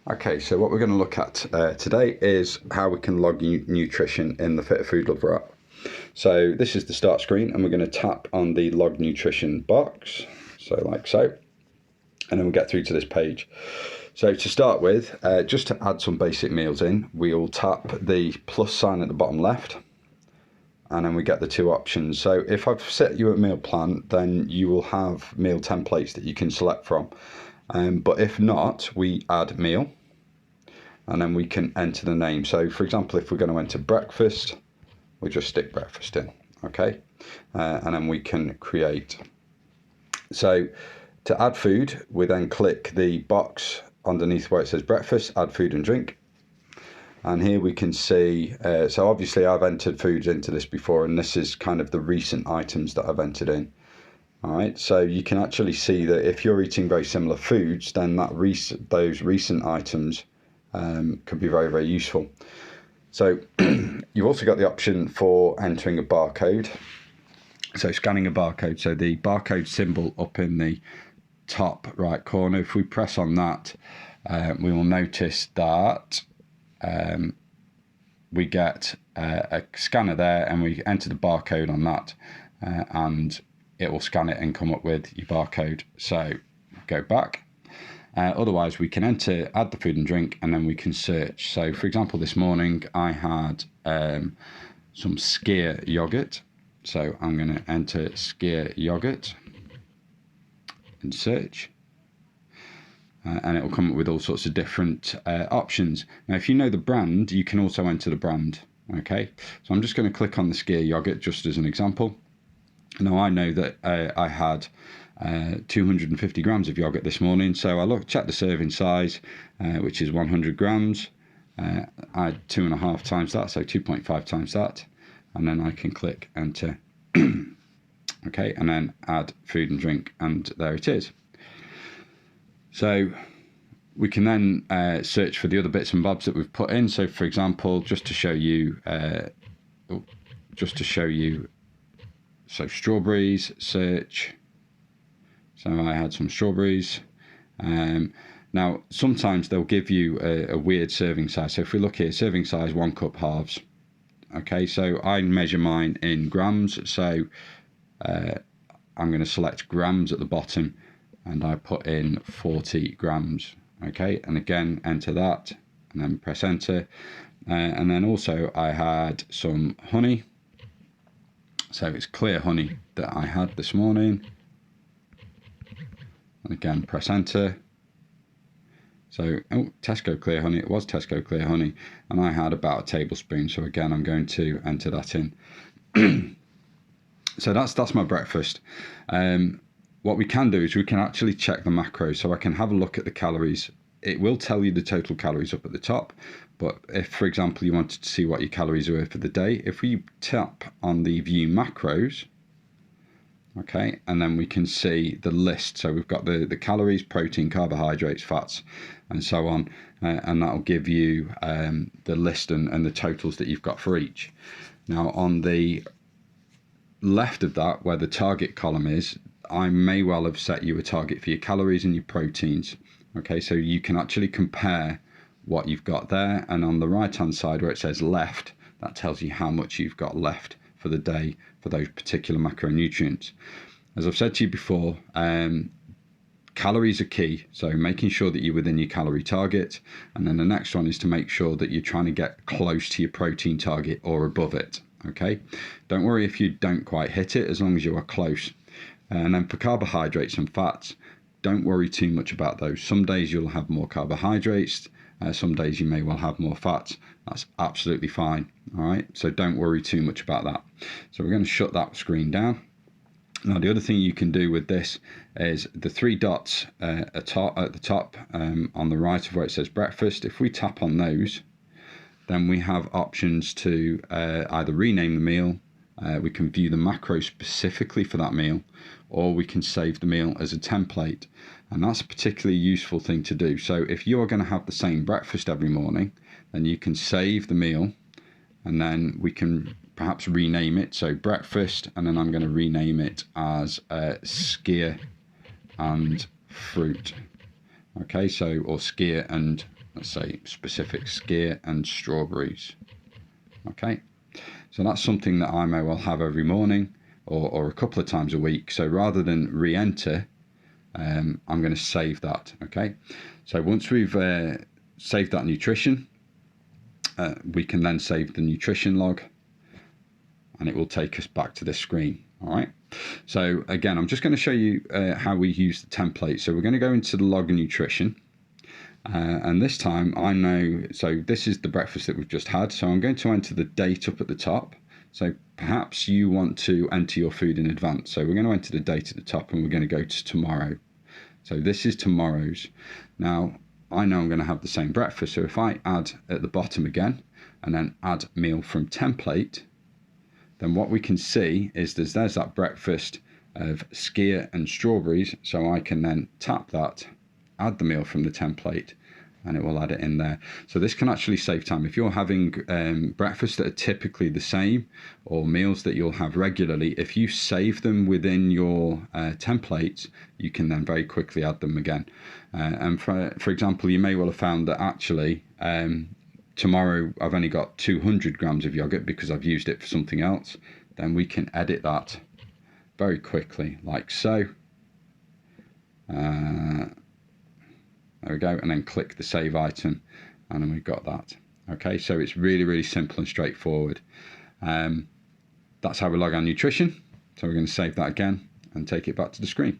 Okay, so what we're going to look at today is how we can log nutrition in the Fitterfoodlover app. So this is the start screen, and we're going to tap on the log nutrition box, so like so, and then we'll get through to this page. So to start with, just to add some basic meals in, we'll tap the plus sign at the bottom left, and then we get the two options. So if I've set you a meal plan, then you will have meal templates that you can select from. But if not, we add meal, and then we can enter the name. So for example, if we're going to enter breakfast, we just stick breakfast in, okay? And then we can create. So to add food, we then click the box underneath where it says breakfast, add food and drink. And here we can see, so obviously I've entered foods into this before, and this is kind of the recent items that I've entered in. All right, so you can actually see that if you're eating very similar foods, then those recent items could be very, very useful. So you've also got the option for entering a barcode. So scanning a barcode, so the barcode symbol up in the top right corner, if we press on that, we will notice that we get a scanner there, and we enter the barcode on that, and it will scan it and come up with your barcode. So go back. Otherwise, we can add the food and drink, and then we can search. So for example, this morning I had some skyr yogurt. So I'm going to enter skyr yogurt and search. And it will come up with all sorts of different options. Now, if you know the brand, you can also enter the brand. Okay, so I'm just going to click on the skyr yogurt just as an example. Now I know that I had 250 grams of yogurt this morning, so I checked the serving size, which is 100 grams. I had 2.5 times that, so 2.5 times that, and then I can click enter. Okay, and then add food and drink, and there it is. So we can then search for the other bits and bobs that we've put in. So for example, just to show you, so strawberries, search. So I had some strawberries. Now sometimes they'll give you a weird serving size. So if we look here, serving size 1 cup halves. Okay, so I measure mine in grams. So I'm going to select grams at the bottom, and I put in 40 grams. Okay, and again enter that, and then press enter. And then also I had some honey. So it's clear honey that I had this morning. And again press enter. So Tesco clear honey, it was Tesco clear honey, and I had about a tablespoon. So again I'm going to enter that in. So that's my breakfast. What we can do is we can actually check the macros, so I can have a look at the calories. It will tell you the total calories up at the top, but if, for example, you wanted to see what your calories were for the day, if we tap on the view macros, okay, and then we can see the list. So we've got the calories, protein, carbohydrates, fats, and so on, and that'll give you the list and the totals that you've got for each. Now on the left of that, where the target column is, I may well have set you a target for your calories and your proteins. Okay, so you can actually compare what you've got there, and on the right hand side where it says left, that tells you how much you've got left for the day for those particular macronutrients. As I've said to you before, calories are key, so making sure that you're within your calorie target, and then the next one is to make sure that you're trying to get close to your protein target or above it. Okay, don't worry if you don't quite hit it, as long as you are close. And then for carbohydrates and fats, don't worry too much about those. Some days you'll have more carbohydrates, some days you may well have more fats. That's absolutely fine. All right, so don't worry too much about that. So we're going to shut that screen down. Now the other thing you can do with this is the 3 dots at the top on the right of where it says breakfast. If we tap on those, then we have options to either rename the meal, we can view the macro specifically for that meal, or we can save the meal as a template. And that's a particularly useful thing to do. So if you're going to have the same breakfast every morning, then you can save the meal, and then we can perhaps rename it. So breakfast, and then I'm going to rename it as skyr and fruit. Okay, so, or skyr and let's say specific skyr and strawberries. Okay, so that's something that I may well have every morning or a couple of times a week. So rather than re-enter, I'm going to save that. Okay, so once we've saved that nutrition, we can then save the nutrition log, and it will take us back to this screen. All right, so again, I'm just going to show you how we use the template. So we're going to go into the log of nutrition, and this time I know, so this is the breakfast that we've just had, so I'm going to enter the date up at the top. So perhaps you want to enter your food in advance, so we're going to enter the date at the top, and we're going to go to tomorrow. So this is tomorrow's. Now I know I'm going to have the same breakfast, so if I add at the bottom again and then add meal from template, then what we can see is there's that breakfast of skyr and strawberries. So I can then tap that, add the meal from the template, and it will add it in there. So this can actually save time. If you're having breakfasts that are typically the same, or meals that you'll have regularly, if you save them within your templates, you can then very quickly add them again. And for example, you may well have found that actually tomorrow I've only got 200 grams of yogurt because I've used it for something else. Then we can edit that very quickly, like so. There we go, and then click the save item, and then we've got that. Okay, so it's really, really simple and straightforward. That's how we log our nutrition. So we're going to save that again and take it back to the screen.